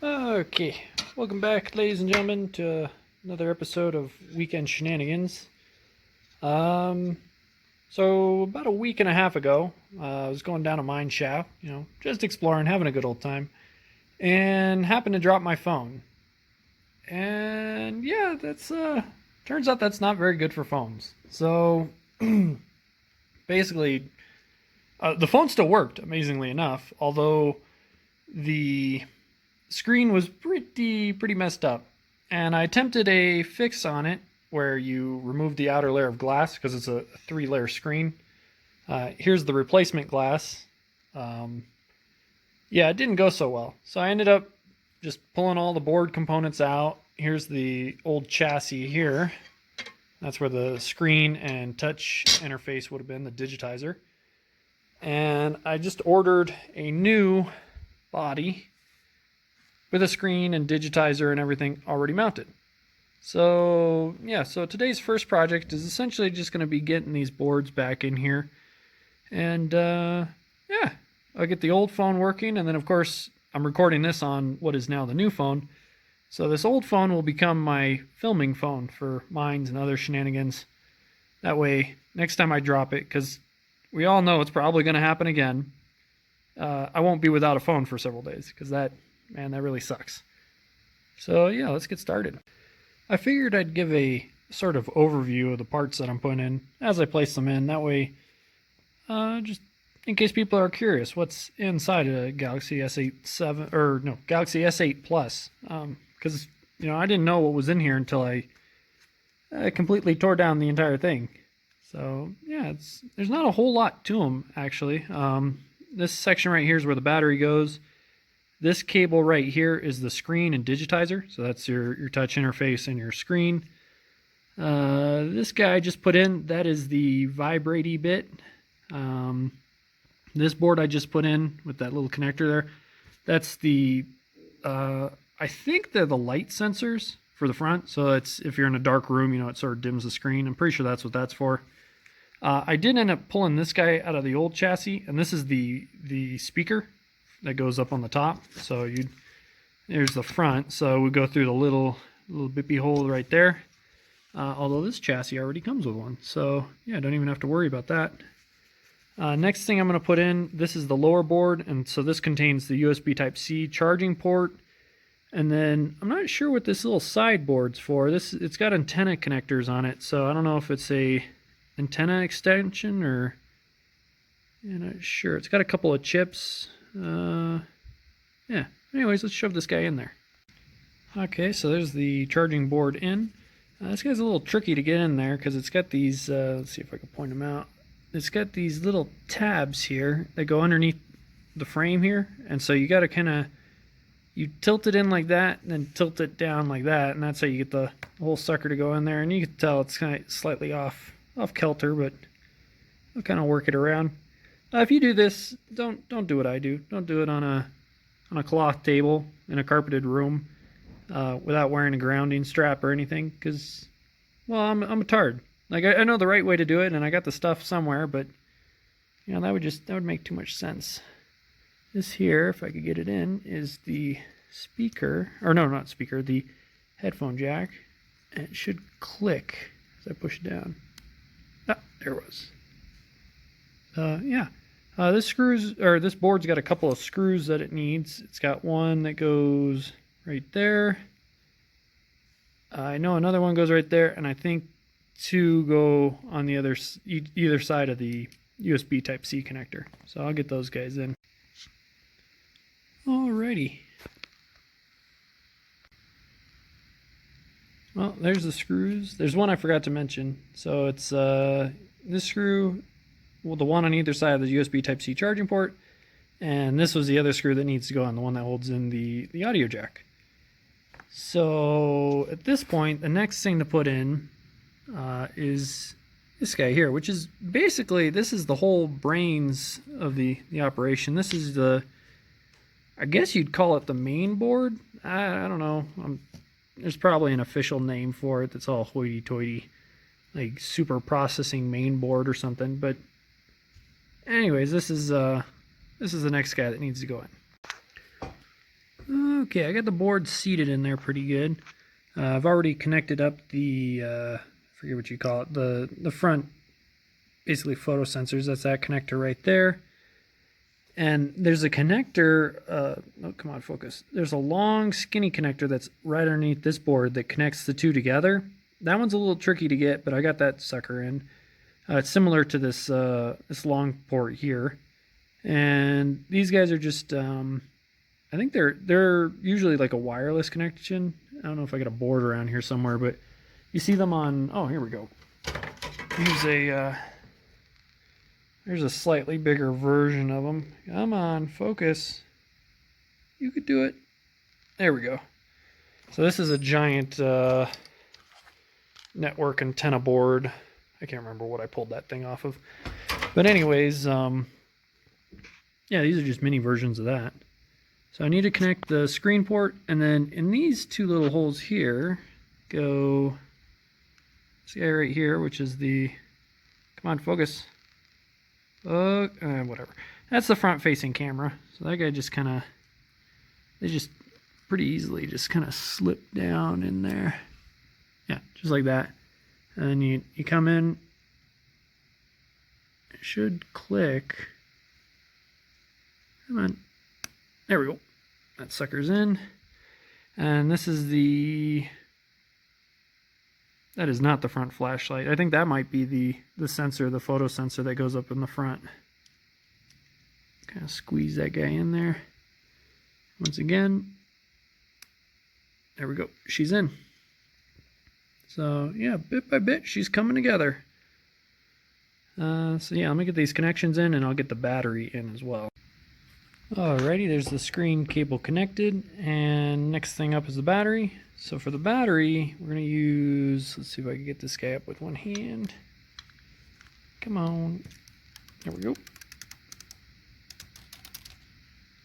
Okay, welcome back, ladies and gentlemen, to another episode of Weekend Shenanigans. Um, so about a week and a half ago, I was going down a mine shaft, just exploring, having a good old time, and happened to drop my phone. And yeah, that's turns out that's not very good for phones. So basically, the phone still worked, amazingly enough, although the screen was pretty messed up, and I attempted a fix on it where you remove the outer layer of glass because it's a 3-layer screen. Here's the replacement glass. Um, yeah, it didn't go so well, so I ended up just pulling all the board components out. Here's the old chassis here. That's where the screen and touch interface would have been, the digitizer. And I just ordered a new body with a screen and digitizer and everything already mounted. So yeah, so today's first project is essentially just going to be getting these boards back in here. And yeah, I'll get the old phone working, and then of course I'm recording this on what is now the new phone. So this old phone will become my filming phone for mines and other shenanigans. That way, next time I drop it, because we all know it's probably going to happen again, I won't be without a phone for several days, because that really sucks. So yeah, let's get started. I figured I'd give a sort of overview of the parts that I'm putting in as I place them in. That way, just in case people are curious, what's inside a Galaxy Galaxy S8 Plus. Because I didn't know what was in here until I completely tore down the entire thing. So yeah, there's not a whole lot to them actually. This section right here is where the battery goes. This cable right here is the screen and digitizer, so that's your touch interface and your screen. This guy I just put in, that is the vibrate bit. This board I just put in with that little connector there, that's the, I think they're the light sensors for the front, so it's if you're in a dark room, it sort of dims the screen. I'm pretty sure that's what that's for. I did end up pulling this guy out of the old chassis, and this is the speaker that goes up on the top. So there's the front. So we go through the little bippy hole right there. Although this chassis already comes with one, so yeah, don't even have to worry about that. Next thing I'm going to put in, this is the lower board, and so this contains the USB Type-C charging port. And then I'm not sure what this little sideboard's for. It's got antenna connectors on it, so I don't know if it's a antenna extension or not sure. It's got a couple of chips. Yeah, anyways, let's shove this guy in there. Okay, so there's the charging board in. This guy's a little tricky to get in there because it's got these, let's see if I can point them out. It's got these little tabs here that go underneath the frame here, and so you got to kind of, you tilt it in like that and then tilt it down like that, and that's how you get the whole sucker to go in there. And you can tell it's kind of slightly off kilter, but I'll kind of work it around. If you do this, don't do what I do. Don't do it on a cloth table in a carpeted room without wearing a grounding strap or anything, because, well, I'm a tard. Like I know the right way to do it, and I got the stuff somewhere, but that would make too much sense. This here, if I could get it in, is the speaker, or no, not speaker, the headphone jack, and it should click as I push it down. Ah, there it was. Yeah. This board's got a couple of screws that it needs. It's got one that goes right there. I know another one goes right there, and I think two go on the either side of the USB Type-C connector. So I'll get those guys in. Alrighty. Well, there's the screws. There's one I forgot to mention. So it's this screw, well, the one on either side of the USB Type-C charging port, and this was the other screw that needs to go on, the one that holds in the audio jack. So at this point, the next thing to put in is this guy here, which is basically, this is the whole brains of the operation. This is I guess you'd call it the main board. I don't know. There's probably an official name for it that's all hoity-toity, like super processing main board or something, but anyways, this is the next guy that needs to go in. Okay, I got the board seated in there pretty good. I've already connected up the, I forget what you call it, the front, basically photo sensors. That's that connector right there. And there's a connector, oh, come on, focus. There's a long, skinny connector that's right underneath this board that connects the two together. That one's a little tricky to get, but I got that sucker in. It's similar to this this long port here. And these guys are just, I think they're usually like a wireless connection. I don't know if I got a board around here somewhere, but you see them on, oh, here we go. Use a, there's a slightly bigger version of them. Come on, focus. You could do it. There we go. So this is a giant network antenna board. I can't remember what I pulled that thing off of. But anyways, yeah, these are just mini versions of that. So I need to connect the screen port, and then in these two little holes here, go this guy right here, which is the, come on, focus. Whatever. That's the front-facing camera. So that guy just kind of, they just pretty easily just kind of slip down in there. Yeah, just like that. And you come in, it should click. Come on. There we go. That sucker's in. And this is the, that is not the front flashlight. I think that might be the sensor, the photo sensor that goes up in the front. Kind of squeeze that guy in there. Once again. There we go. She's in. So yeah, bit by bit, she's coming together. So yeah, let me get these connections in, and I'll get the battery in as well. Alrighty, there's the screen cable connected, and next thing up is the battery. So for the battery, we're going to use, let's see if I can get this guy up with one hand. Come on. There we go.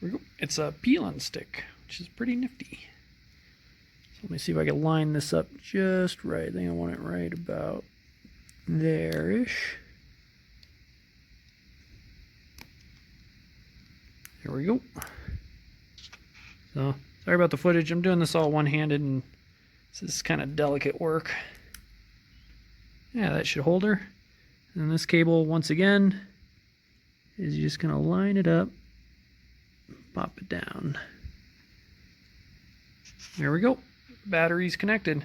There we go. It's a peel-on stick, which is pretty nifty. So let me see if I can line this up just right. I think I want it right about there-ish. There we go. So, sorry about the footage. I'm doing this all one-handed, and this is kind of delicate work. Yeah, that should hold her. And this cable, once again, is just going to line it up, pop it down. There we go. Battery's connected.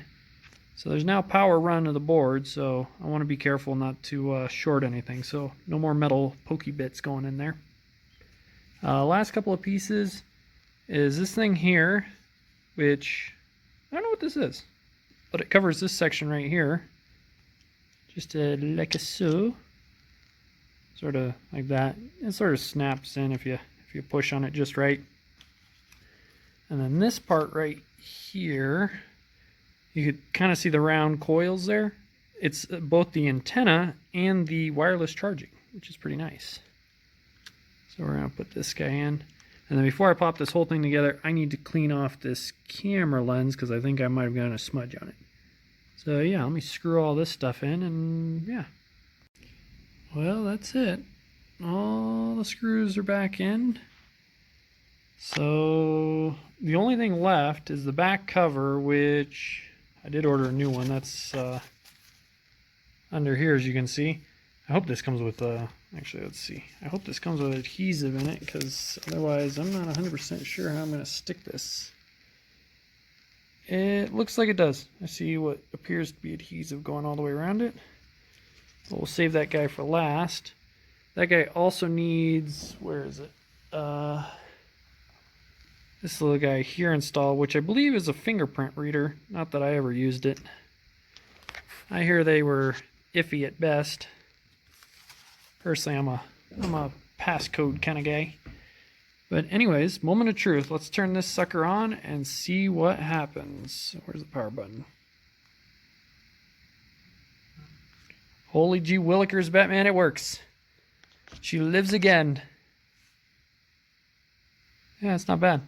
So there's now power run to the board, so I want to be careful not to short anything. So no more metal pokey bits going in there. Last couple of pieces is this thing here, which I don't know what this is, but it covers this section right here. Just like a so. Sort of like that. It sort of snaps in if you push on it just right. And then this part right here, you could kind of see the round coils there. It's both the antenna and the wireless charging, which is pretty nice. So we're going to put this guy in. And then before I pop this whole thing together, I need to clean off this camera lens because I think I might have gotten a smudge on it. So yeah, let me screw all this stuff in, and yeah. Well, that's it. All the screws are back in. So the only thing left is the back cover, which I did order a new one. That's under here, as you can see. I hope this comes with, actually, let's see. I hope this comes with adhesive in it, because otherwise I'm not 100% sure how I'm going to stick this. It looks like it does. I see what appears to be adhesive going all the way around it. But we'll save that guy for last. That guy also needs, where is it? This little guy here installed, which I believe is a fingerprint reader. Not that I ever used it. I hear they were iffy at best. Personally, I'm a passcode kind of guy. But anyways, moment of truth. Let's turn this sucker on and see what happens. Where's the power button? Holy gee willikers, Batman, it works. She lives again. Yeah, it's not bad.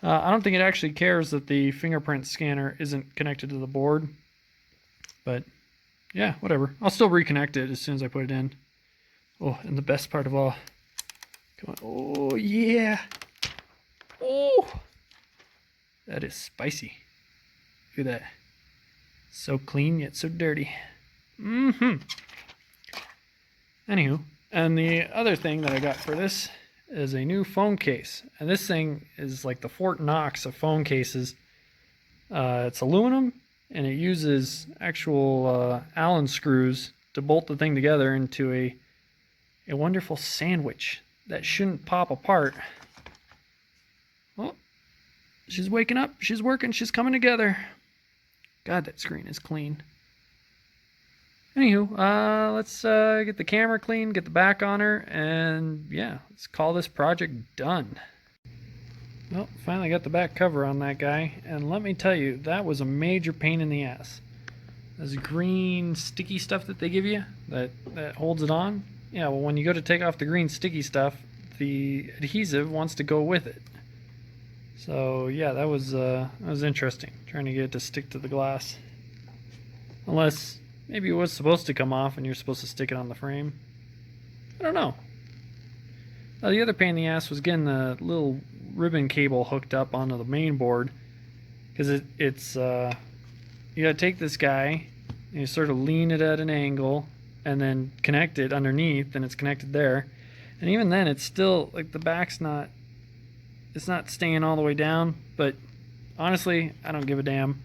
I don't think it actually cares that the fingerprint scanner isn't connected to the board. But yeah, whatever. I'll still reconnect it as soon as I put it in. Oh, and the best part of all. Come on. Oh, yeah. Oh, That is spicy. Look at that. So clean yet so dirty. Anywho, and the other thing that I got for this is a new phone case. And this thing is like the Fort Knox of phone cases. It's aluminum, and it uses actual Allen screws to bolt the thing together into a wonderful sandwich that shouldn't pop apart. Oh, she's waking up. She's working. She's coming together. God, that screen is clean. Anywho, let's get the camera clean, get the back on her, and yeah, let's call this project done. Well, finally got the back cover on that guy, and let me tell you, that was a major pain in the ass. This green sticky stuff that they give you that holds it on. Yeah, well, when you go to take off the green sticky stuff, the adhesive wants to go with it. So yeah, that was interesting, trying to get it to stick to the glass. Unless maybe it was supposed to come off and you're supposed to stick it on the frame. I don't know. The other pain in the ass was getting the little ribbon cable hooked up onto the main board, because it's you gotta take this guy and you sort of lean it at an angle and then connect it underneath, and it's connected there. And even then, it's still like the back's not, it's not staying all the way down. But honestly, I don't give a damn.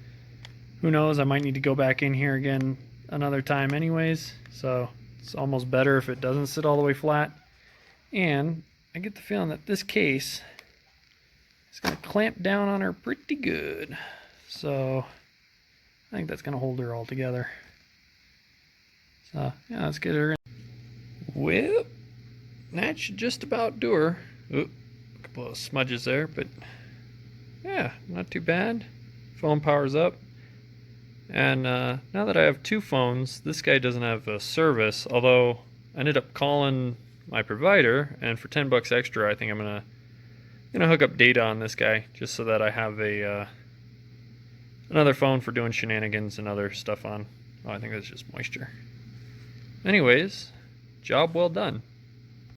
Who knows? I might need to go back in here again another time anyways, so it's almost better if it doesn't sit all the way flat. And I get the feeling that this case is going to clamp down on her pretty good, so I think that's going to hold her all together. So yeah, let's get her in. Well, that should just about do her. Oop, a couple of smudges there, but yeah, not too bad. Phone powers up. And now that I have two phones, this guy doesn't have a service, although I ended up calling my provider, and for 10 bucks extra, I think I'm gonna hook up data on this guy, just so that I have a another phone for doing shenanigans and other stuff on. Oh, I think that's just moisture. Anyways, job well done.